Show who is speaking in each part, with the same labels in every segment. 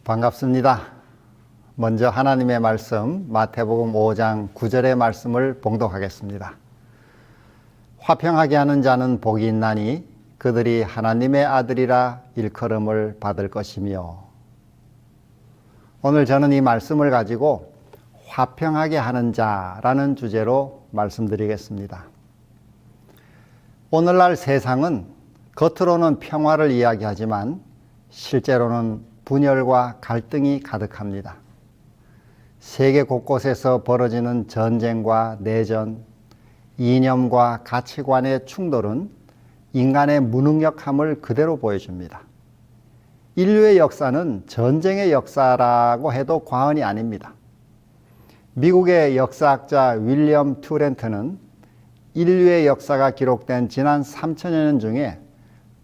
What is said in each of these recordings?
Speaker 1: 반갑습니다. 먼저 하나님의 말씀 마태복음 5장 9절의 말씀을 봉독하겠습니다. 화평하게 하는 자는 복이 있나니 그들이 하나님의 아들이라 일컬음을 받을 것이며. 오늘 저는 이 말씀을 가지고 화평하게 하는 자라는 주제로 말씀드리겠습니다. 오늘날 세상은 겉으로는 평화를 이야기하지만 실제로는 분열과 갈등이 가득합니다. 세계 곳곳에서 벌어지는 전쟁과 내전, 이념과 가치관의 충돌은 인간의 무능력함을 그대로 보여줍니다. 인류의 역사는 전쟁의 역사라고 해도 과언이 아닙니다. 미국의 역사학자 윌리엄 튜렌트는 인류의 역사가 기록된 지난 3000여 년 중에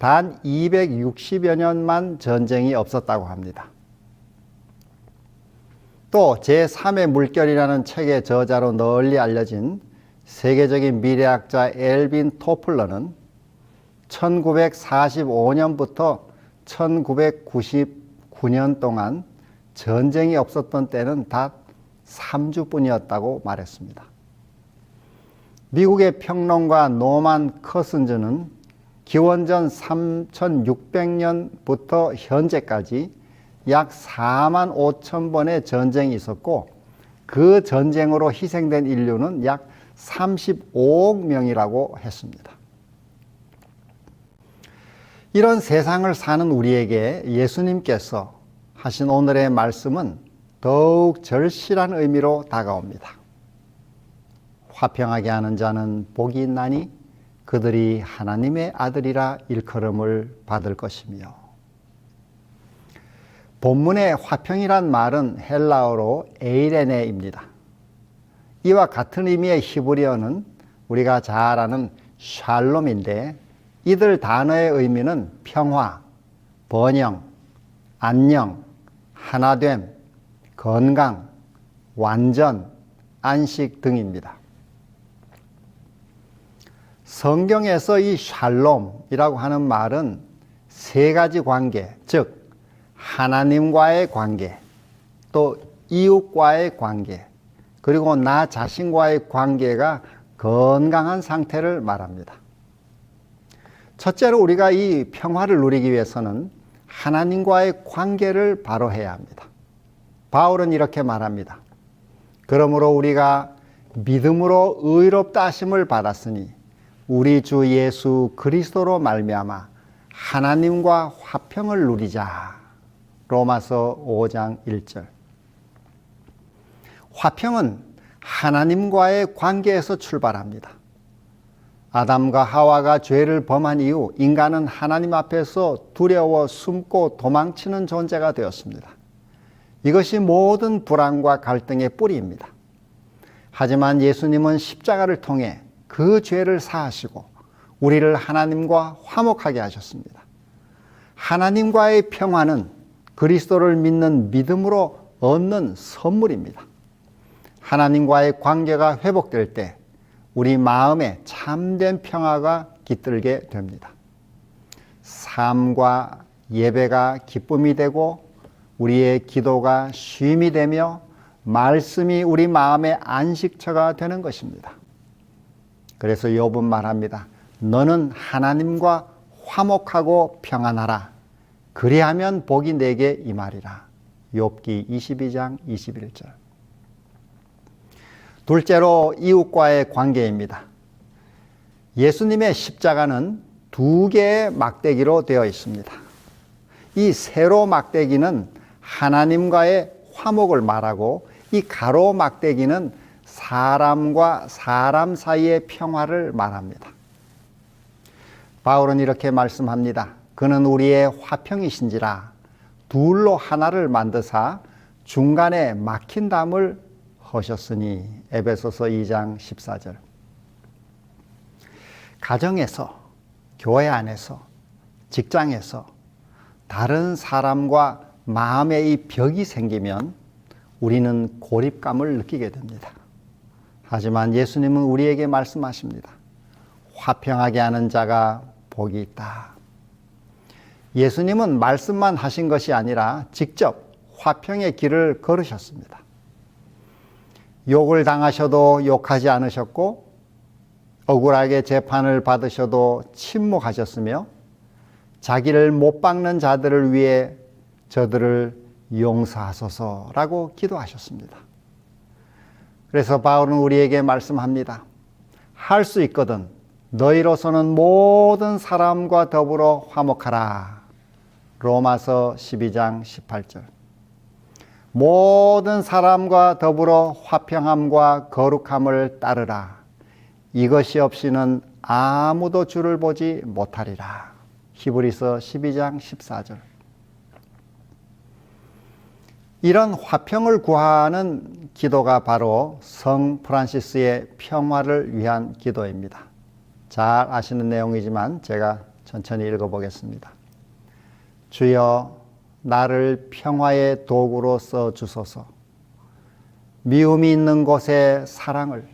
Speaker 1: 단 260여 년만 전쟁이 없었다고 합니다. 또 제3의 물결이라는 책의 저자로 널리 알려진 세계적인 미래학자 엘빈 토플러는 1945년부터 1999년 동안 전쟁이 없었던 때는 단 3주뿐이었다고 말했습니다. 미국의 평론가 노만 커슨즈는 기원전 3600년부터 현재까지 약 4만 5천 번의 전쟁이 있었고 그 전쟁으로 희생된 인류는 약 35억 명이라고 했습니다. 이런 세상을 사는 우리에게 예수님께서 하신 오늘의 말씀은 더욱 절실한 의미로 다가옵니다. 화평하게 하는 자는 복이 있나니 그들이 하나님의 아들이라 일컬음을 받을 것이며. 본문의 화평이란 말은 헬라어로 에이레네입니다. 이와 같은 의미의 히브리어는 우리가 잘 아는 샬롬인데 이들 단어의 의미는 평화, 번영, 안녕, 하나됨, 건강, 완전, 안식 등입니다. 성경에서 이 샬롬이라고 하는 말은 세 가지 관계, 즉 하나님과의 관계, 또 이웃과의 관계, 그리고 나 자신과의 관계가 건강한 상태를 말합니다. 첫째로 우리가 이 평화를 누리기 위해서는 하나님과의 관계를 바로 해야 합니다. 바울은 이렇게 말합니다. 그러므로 우리가 믿음으로 의롭다 하심을 받았으니 우리 주 예수 그리스도로 말미암아 하나님과 화평을 누리자. 로마서 5장 1절. 화평은 하나님과의 관계에서 출발합니다. 아담과 하와가 죄를 범한 이후 인간은 하나님 앞에서 두려워 숨고 도망치는 존재가 되었습니다. 이것이 모든 불안과 갈등의 뿌리입니다. 하지만 예수님은 십자가를 통해 그 죄를 사하시고 우리를 하나님과 화목하게 하셨습니다. 하나님과의 평화는 그리스도를 믿는 믿음으로 얻는 선물입니다. 하나님과의 관계가 회복될 때 우리 마음에 참된 평화가 깃들게 됩니다. 삶과 예배가 기쁨이 되고 우리의 기도가 쉼이 되며 말씀이 우리 마음의 안식처가 되는 것입니다. 그래서 욥은 말합니다. 너는 하나님과 화목하고 평안하라. 그리하면 복이 내게 임하리라. 욥기 22장 21절. 둘째로 이웃과의 관계입니다. 예수님의 십자가는 두 개의 막대기로 되어 있습니다. 이 세로 막대기는 하나님과의 화목을 말하고 이 가로 막대기는 사람과 사람 사이의 평화를 말합니다. 바울은 이렇게 말씀합니다. 그는 우리의 화평이신지라 둘로 하나를 만드사 중간에 막힌 담을 하셨으니. 에베소서 2장 14절. 가정에서, 교회 안에서, 직장에서 다른 사람과 마음에 이 벽이 생기면 우리는 고립감을 느끼게 됩니다. 하지만 예수님은 우리에게 말씀하십니다. 화평하게 하는 자가 복이 있다. 예수님은 말씀만 하신 것이 아니라 직접 화평의 길을 걸으셨습니다. 욕을 당하셔도 욕하지 않으셨고 억울하게 재판을 받으셔도 침묵하셨으며 자기를 못 박는 자들을 위해 저들을 용서하소서라고 기도하셨습니다. 그래서 바울은 우리에게 말씀합니다. 할 수 있거든 너희로서는 모든 사람과 더불어 화목하라. 로마서 12장 18절. 모든 사람과 더불어 화평함과 거룩함을 따르라. 이것이 없이는 아무도 주를 보지 못하리라. 히브리서 12장 14절. 이런 화평을 구하는 기도가 바로 성 프란시스의 평화를 위한 기도입니다. 잘 아시는 내용이지만 제가 천천히 읽어보겠습니다. 주여 나를 평화의 도구로 써 주소서. 미움이 있는 곳에 사랑을,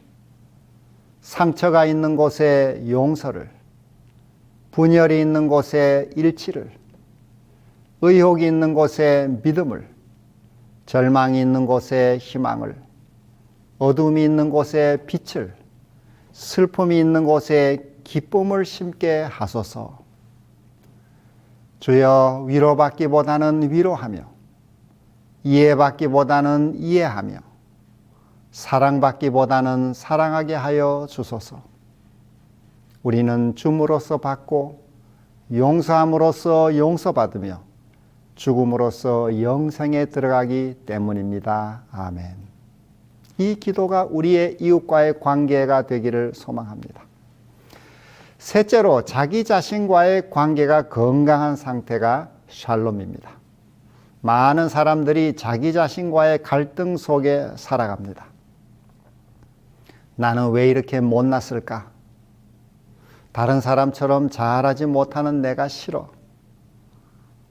Speaker 1: 상처가 있는 곳에 용서를, 분열이 있는 곳에 일치를, 의혹이 있는 곳에 믿음을, 절망이 있는 곳에 희망을, 어둠이 있는 곳에 빛을, 슬픔이 있는 곳에 기쁨을 심게 하소서. 주여 위로받기보다는 위로하며 이해받기보다는 이해하며 사랑받기보다는 사랑하게 하여 주소서. 우리는 줌으로써 받고 용서함으로써 용서받으며 죽음으로써 영생에 들어가기 때문입니다. 아멘. 이 기도가 우리의 이웃과의 관계가 되기를 소망합니다. 셋째로 자기 자신과의 관계가 건강한 상태가 샬롬입니다. 많은 사람들이 자기 자신과의 갈등 속에 살아갑니다. 나는 왜 이렇게 못났을까? 다른 사람처럼 잘하지 못하는 내가 싫어.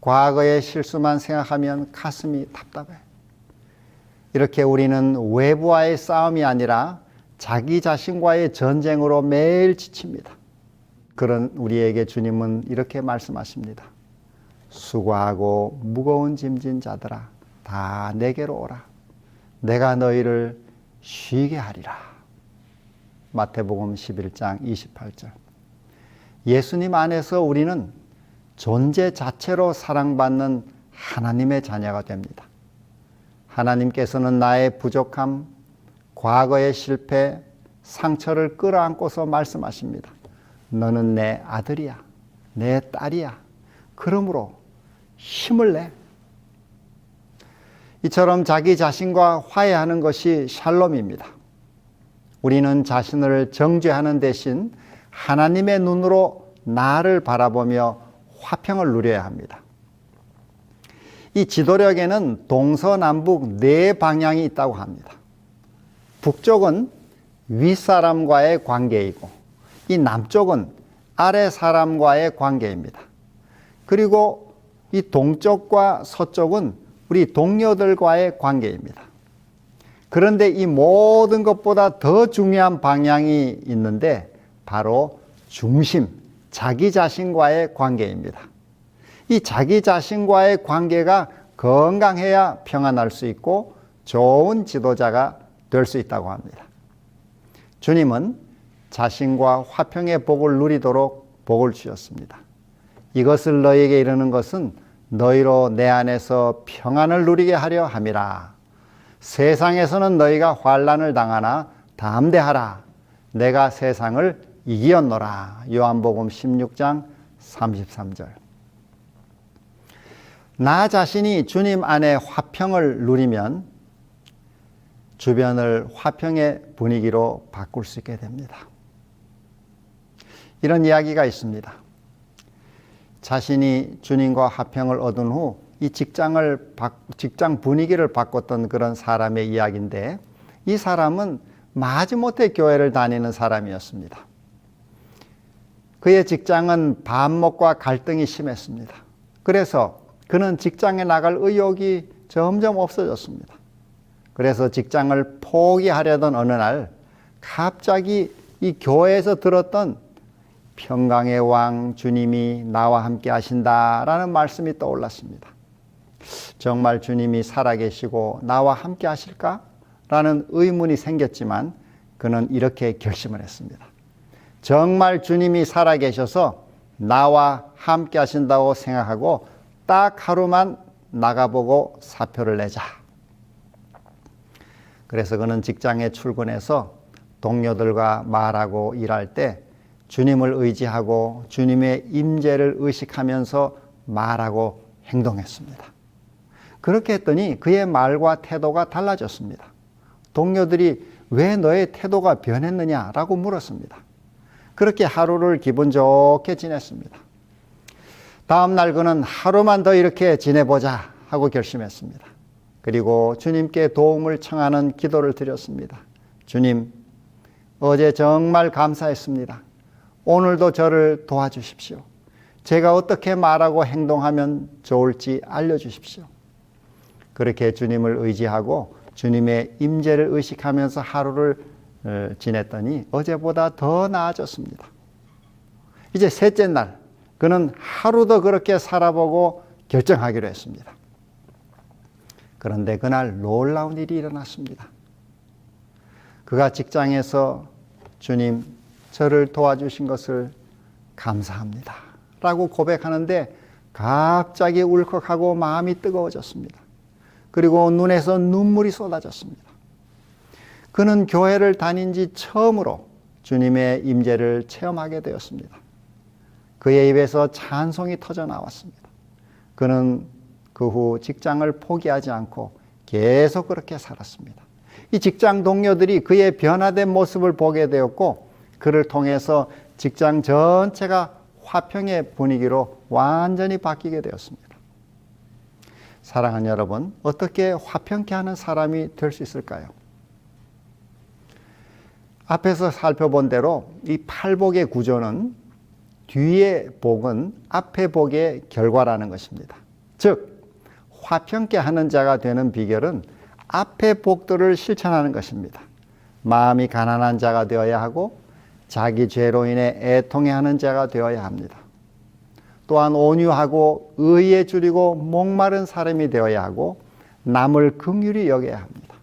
Speaker 1: 과거의 실수만 생각하면 가슴이 답답해. 이렇게 우리는 외부와의 싸움이 아니라 자기 자신과의 전쟁으로 매일 지칩니다. 그런 우리에게 주님은 이렇게 말씀하십니다. 수고하고 무거운 짐진 자들아 다 내게로 오라. 내가 너희를 쉬게 하리라. 마태복음 11장 28절. 예수님 안에서 우리는 존재 자체로 사랑받는 하나님의 자녀가 됩니다. 하나님께서는 나의 부족함, 과거의 실패, 상처를 끌어안고서 말씀하십니다. 너는 내 아들이야, 내 딸이야. 그러므로 힘을 내. 이처럼 자기 자신과 화해하는 것이 샬롬입니다. 우리는 자신을 정죄하는 대신 하나님의 눈으로 나를 바라보며 화평을 누려야 합니다. 이 지도력에는 동서남북 네 방향이 있다고 합니다. 북쪽은 윗사람과의 관계이고 이 남쪽은 아래사람과의 관계입니다. 그리고 이 동쪽과 서쪽은 우리 동료들과의 관계입니다. 그런데 이 모든 것보다 더 중요한 방향이 있는데 바로 중심, 자기 자신과의 관계입니다. 이 자기 자신과의 관계가 건강해야 평안할 수 있고 좋은 지도자가 될 수 있다고 합니다. 주님은 자신과 화평의 복을 누리도록 복을 주셨습니다. 이것을 너희에게 이르는 것은 너희로 내 안에서 평안을 누리게 하려 함이라. 세상에서는 너희가 환난을 당하나 담대하라. 내가 세상을 이기었노라. 요한복음 16장 33절. 나 자신이 주님 안에 화평을 누리면 주변을 화평의 분위기로 바꿀 수 있게 됩니다. 이런 이야기가 있습니다. 자신이 주님과 화평을 얻은 후 이 직장 분위기를 바꿨던 그런 사람의 이야기인데 이 사람은 마지못해 교회를 다니는 사람이었습니다. 그의 직장은 반목과 갈등이 심했습니다. 그래서 그는 직장에 나갈 의욕이 점점 없어졌습니다. 그래서 직장을 포기하려던 어느 날 갑자기 이 교회에서 들었던 평강의 왕 주님이 나와 함께 하신다라는 말씀이 떠올랐습니다. 정말 주님이 살아계시고 나와 함께 하실까? 라는 의문이 생겼지만 그는 이렇게 결심을 했습니다. 정말 주님이 살아계셔서 나와 함께 하신다고 생각하고 딱 하루만 나가보고 사표를 내자. 그래서 그는 직장에 출근해서 동료들과 말하고 일할 때 주님을 의지하고 주님의 임재를 의식하면서 말하고 행동했습니다. 그렇게 했더니 그의 말과 태도가 달라졌습니다. 동료들이 왜 너의 태도가 변했느냐라고 물었습니다. 그렇게 하루를 기분 좋게 지냈습니다. 다음 날 그는 하루만 더 이렇게 지내보자 하고 결심했습니다. 그리고 주님께 도움을 청하는 기도를 드렸습니다. 주님, 어제 정말 감사했습니다. 오늘도 저를 도와주십시오. 제가 어떻게 말하고 행동하면 좋을지 알려주십시오. 그렇게 주님을 의지하고 주님의 임재를 의식하면서 하루를 지냈더니 어제보다 더 나아졌습니다. 이제 셋째 날 그는 하루 더 그렇게 살아보고 결정하기로 했습니다. 그런데 그날 놀라운 일이 일어났습니다. 그가 직장에서 주님, 저를 도와주신 것을 감사합니다 라고 고백하는데 갑자기 울컥하고 마음이 뜨거워졌습니다. 그리고 눈에서 눈물이 쏟아졌습니다. 그는 교회를 다닌 지 처음으로 주님의 임재를 체험하게 되었습니다. 그의 입에서 찬송이 터져 나왔습니다. 그는 그 후 직장을 포기하지 않고 계속 그렇게 살았습니다. 이 직장 동료들이 그의 변화된 모습을 보게 되었고 그를 통해서 직장 전체가 화평의 분위기로 완전히 바뀌게 되었습니다. 사랑하는 여러분, 어떻게 화평케 하는 사람이 될 수 있을까요? 앞에서 살펴본 대로 이 팔복의 구조는 뒤의 복은 앞의 복의 결과라는 것입니다. 즉, 화평케 하는 자가 되는 비결은 앞의 복들을 실천하는 것입니다. 마음이 가난한 자가 되어야 하고 자기 죄로 인해 애통해하는 자가 되어야 합니다. 또한 온유하고 의에 줄이고 목마른 사람이 되어야 하고 남을 긍휼히 여겨야 합니다.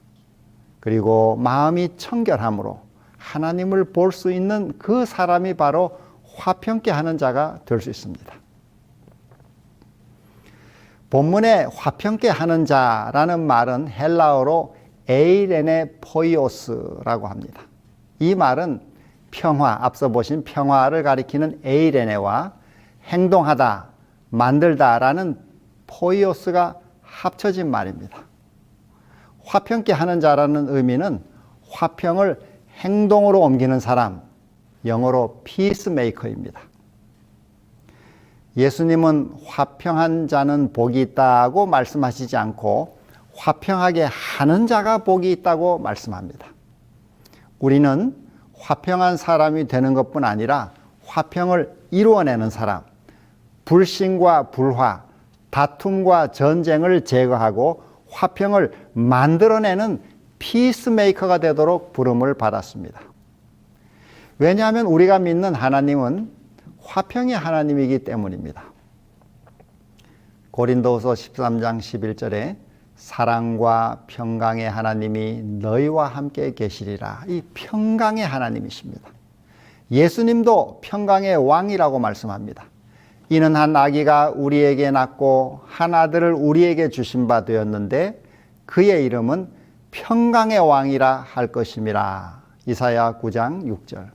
Speaker 1: 그리고 마음이 청결함으로 하나님을 볼 수 있는 그 사람이 바로 화평케 하는 자가 될 수 있습니다. 본문에 화평케 하는 자라는 말은 헬라어로 에이레네 포이오스라고 합니다. 이 말은 평화, 앞서 보신 평화를 가리키는 에이레네와 행동하다, 만들다라는 포이오스가 합쳐진 말입니다. 화평케 하는 자라는 의미는 화평을 행동으로 옮기는 사람, 영어로 피스메이커입니다. 예수님은 화평한 자는 복이 있다고 말씀하시지 않고 화평하게 하는 자가 복이 있다고 말씀합니다. 우리는 화평한 사람이 되는 것뿐 아니라 화평을 이루어내는 사람, 불신과 불화, 다툼과 전쟁을 제거하고 화평을 만들어내는 피스메이커가 되도록 부름을 받았습니다. 왜냐하면 우리가 믿는 하나님은 화평의 하나님이기 때문입니다. 고린도후서 13장 11절에 사랑과 평강의 하나님이 너희와 함께 계시리라. 이 평강의 하나님이십니다. 예수님도 평강의 왕이라고 말씀합니다. 이는 한 아기가 우리에게 낳고 한 아들을 우리에게 주신 바 되었는데 그의 이름은 평강의 왕이라 할 것임이라. 이사야 9장 6절.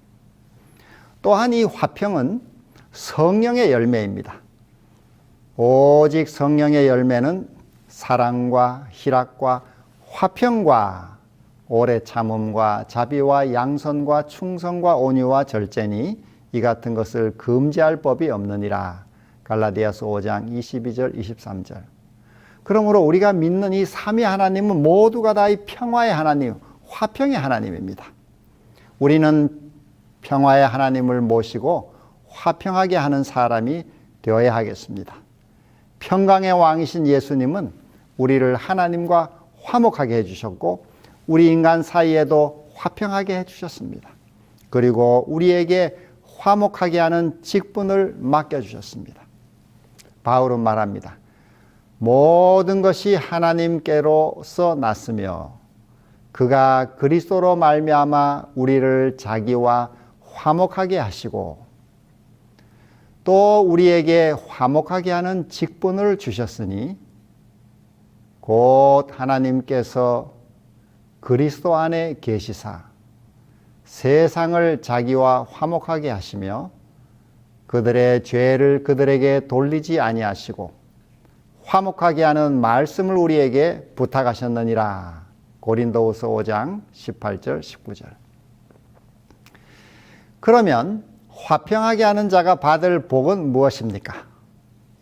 Speaker 1: 또한 이 화평은 성령의 열매입니다. 오직 성령의 열매는 사랑과 희락과 화평과 오래 참음과 자비와 양선과 충성과 온유와 절제니 이 같은 것을 금지할 법이 없느니라. 갈라디아서 5장 22절 23절. 그러므로 우리가 믿는 이 삼위 하나님은 모두가 다 이 평화의 하나님, 화평의 하나님입니다. 우리는 평화의 하나님을 모시고 화평하게 하는 사람이 되어야 하겠습니다. 평강의 왕이신 예수님은 우리를 하나님과 화목하게 해주셨고 우리 인간 사이에도 화평하게 해주셨습니다. 그리고 우리에게 화목하게 하는 직분을 맡겨주셨습니다. 바울은 말합니다. 모든 것이 하나님께로서 났으며 그가 그리스도로 말미암아 우리를 자기와 화목하게 하시고 또 우리에게 화목하게 하는 직분을 주셨으니 곧 하나님께서 그리스도 안에 계시사 세상을 자기와 화목하게 하시며 그들의 죄를 그들에게 돌리지 아니하시고 화목하게 하는 말씀을 우리에게 부탁하셨느니라. 고린도후서 5장 18절 19절. 그러면 화평하게 하는 자가 받을 복은 무엇입니까?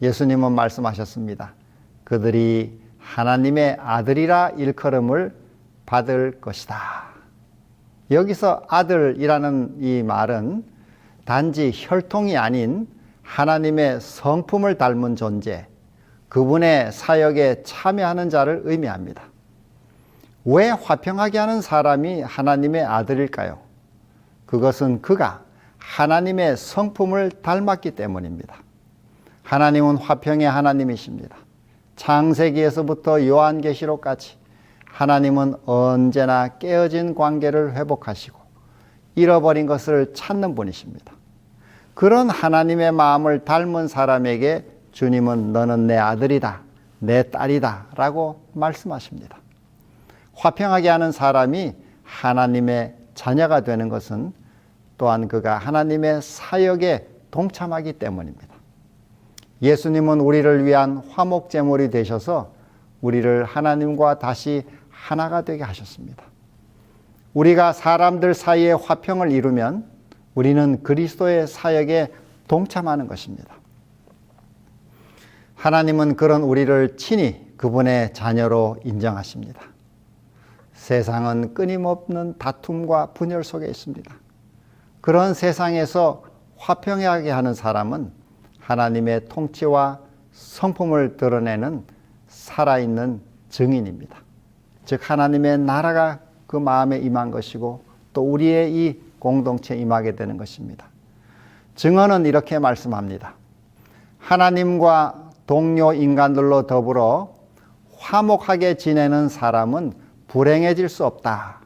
Speaker 1: 예수님은 말씀하셨습니다. 그들이 하나님의 아들이라 일컬음을 받을 것이다. 여기서 아들이라는 이 말은 단지 혈통이 아닌 하나님의 성품을 닮은 존재, 그분의 사역에 참여하는 자를 의미합니다. 왜 화평하게 하는 사람이 하나님의 아들일까요? 그것은 그가 하나님의 성품을 닮았기 때문입니다. 하나님은 화평의 하나님이십니다. 창세기에서부터 요한계시록까지 하나님은 언제나 깨어진 관계를 회복하시고 잃어버린 것을 찾는 분이십니다. 그런 하나님의 마음을 닮은 사람에게 주님은 너는 내 아들이다, 내 딸이다 라고 말씀하십니다. 화평하게 하는 사람이 하나님의 자녀가 되는 것은 또한 그가 하나님의 사역에 동참하기 때문입니다. 예수님은 우리를 위한 화목제물이 되셔서 우리를 하나님과 다시 하나가 되게 하셨습니다. 우리가 사람들 사이에 화평을 이루면 우리는 그리스도의 사역에 동참하는 것입니다. 하나님은 그런 우리를 친히 그분의 자녀로 인정하십니다. 세상은 끊임없는 다툼과 분열 속에 있습니다. 그런 세상에서 화평하게 하는 사람은 하나님의 통치와 성품을 드러내는 살아있는 증인입니다. 즉 하나님의 나라가 그 마음에 임한 것이고 또 우리의 이 공동체에 임하게 되는 것입니다. 증언은 이렇게 말씀합니다. 하나님과 동료 인간들로 더불어 화목하게 지내는 사람은 불행해질 수 없다.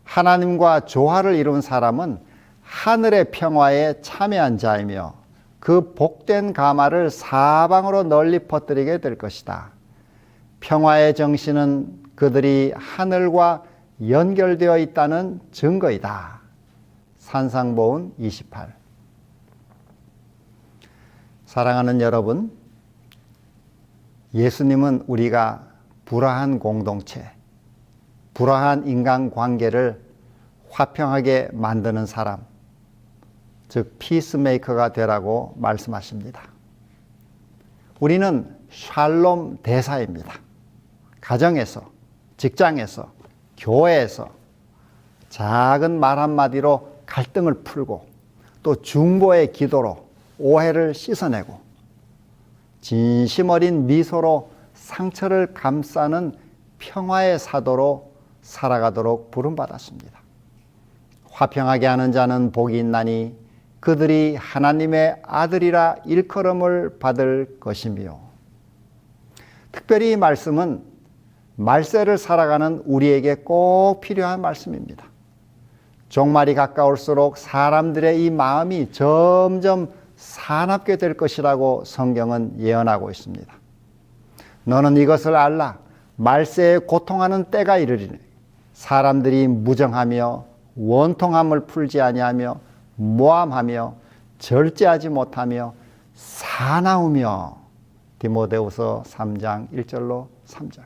Speaker 1: 하나님과 조화를 이룬 사람은 하늘의 평화에 참여한 자이며 그 복된 가마를 사방으로 널리 퍼뜨리게 될 것이다. 평화의 정신은 그들이 하늘과 연결되어 있다는 증거이다. 산상보훈 28. 사랑하는 여러분, 예수님은 우리가 불화한 공동체, 불화한 인간관계를 화평하게 만드는 사람, 즉 피스메이커가 되라고 말씀하십니다. 우리는 샬롬 대사입니다. 가정에서, 직장에서, 교회에서 작은 말 한마디로 갈등을 풀고 또 중보의 기도로 오해를 씻어내고 진심 어린 미소로 상처를 감싸는 평화의 사도로 살아가도록 부름받았습니다. 화평하게 하는 자는 복이 있나니 그들이 하나님의 아들이라 일컬음을 받을 것이며, 특별히 이 말씀은 말세를 살아가는 우리에게 꼭 필요한 말씀입니다. 종말이 가까울수록 사람들의 이 마음이 점점 사납게 될 것이라고 성경은 예언하고 있습니다. 너는 이것을 알라. 말세에 고통하는 때가 이르리니 사람들이 무정하며 원통함을 풀지 아니하며 모함하며 절제하지 못하며 사나우며. 디모데후서 3장 1절로 3절.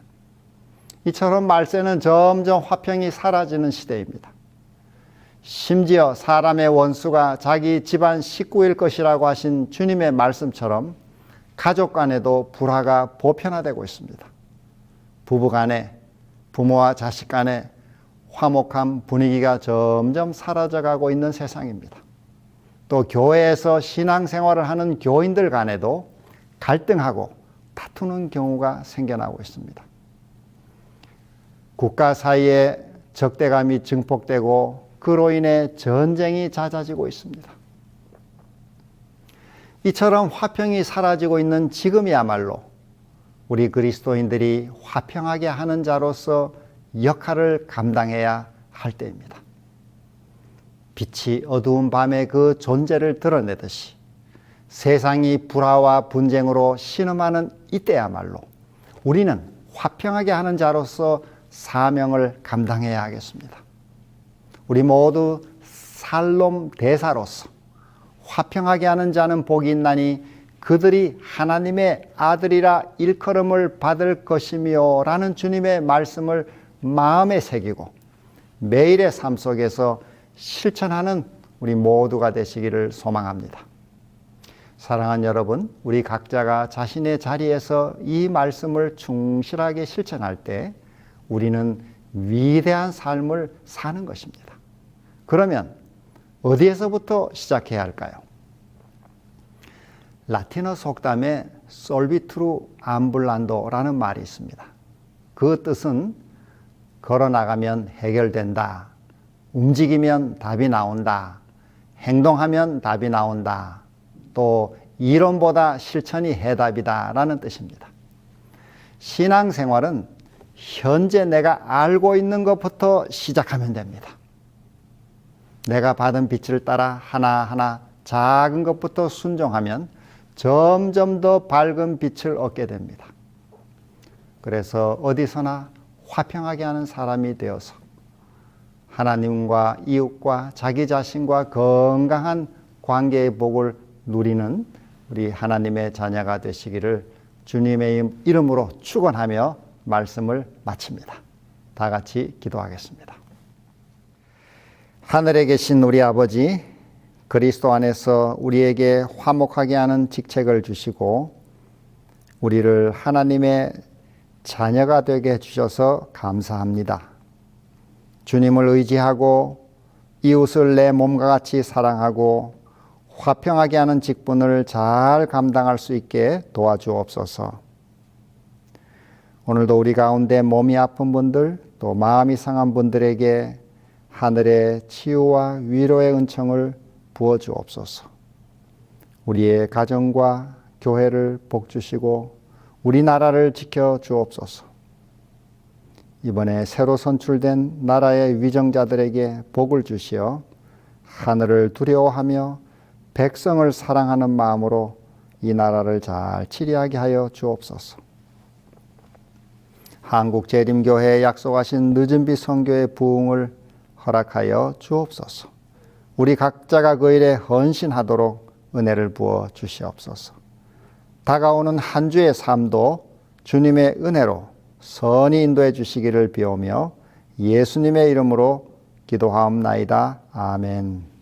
Speaker 1: 이처럼 말세는 점점 화평이 사라지는 시대입니다. 심지어 사람의 원수가 자기 집안 식구일 것이라고 하신 주님의 말씀처럼 가족 간에도 불화가 보편화되고 있습니다. 부부 간에, 부모와 자식 간에 화목한 분위기가 점점 사라져가고 있는 세상입니다. 또 교회에서 신앙생활을 하는 교인들 간에도 갈등하고 다투는 경우가 생겨나고 있습니다. 국가 사이에 적대감이 증폭되고 그로 인해 전쟁이 잦아지고 있습니다. 이처럼 화평이 사라지고 있는 지금이야말로 우리 그리스도인들이 화평하게 하는 자로서 역할을 감당해야 할 때입니다. 빛이 어두운 밤에 그 존재를 드러내듯이 세상이 불화와 분쟁으로 신음하는 이때야말로 우리는 화평하게 하는 자로서 사명을 감당해야 하겠습니다. 우리 모두 살롬 대사로서 화평하게 하는 자는 복이 있나니 그들이 하나님의 아들이라 일컬음을 받을 것이며 라는 주님의 말씀을 마음에 새기고 매일의 삶 속에서 실천하는 우리 모두가 되시기를 소망합니다. 사랑하는 여러분, 우리 각자가 자신의 자리에서 이 말씀을 충실하게 실천할 때 우리는 위대한 삶을 사는 것입니다. 그러면 어디에서부터 시작해야 할까요? 라틴어 속담에 솔비투르 암불란도라는 말이 있습니다. 그 뜻은 걸어나가면 해결된다, 움직이면 답이 나온다, 행동하면 답이 나온다, 또 이론보다 실천이 해답이다 라는 뜻입니다. 신앙생활은 현재 내가 알고 있는 것부터 시작하면 됩니다. 내가 받은 빛을 따라 하나하나 작은 것부터 순종하면 점점 더 밝은 빛을 얻게 됩니다. 그래서 어디서나 화평하게 하는 사람이 되어서 하나님과 이웃과 자기 자신과 건강한 관계의 복을 누리는 우리 하나님의 자녀가 되시기를 주님의 이름으로 축원하며 말씀을 마칩니다. 다 같이 기도하겠습니다. 하늘에 계신 우리 아버지, 그리스도 안에서 우리에게 화목하게 하는 직책을 주시고 우리를 하나님의 자녀가 되게 해주셔서 감사합니다. 주님을 의지하고 이웃을 내 몸과 같이 사랑하고 화평하게 하는 직분을 잘 감당할 수 있게 도와주옵소서. 오늘도 우리 가운데 몸이 아픈 분들, 또 마음이 상한 분들에게 하늘의 치유와 위로의 은총을 부어주옵소서. 우리의 가정과 교회를 복주시고 우리나라를 지켜주옵소서. 이번에 새로 선출된 나라의 위정자들에게 복을 주시어 하늘을 두려워하며 백성을 사랑하는 마음으로 이 나라를 잘 치리하게 하여 주옵소서. 한국재림교회에 약속하신 늦은비 선교의 부흥을 허락하여 주옵소서. 우리 각자가 그 일에 헌신하도록 은혜를 부어 주시옵소서. 다가오는 한 주의 삶도 주님의 은혜로 선히 인도해 주시기를 비오며 예수님의 이름으로 기도하옵나이다. 아멘.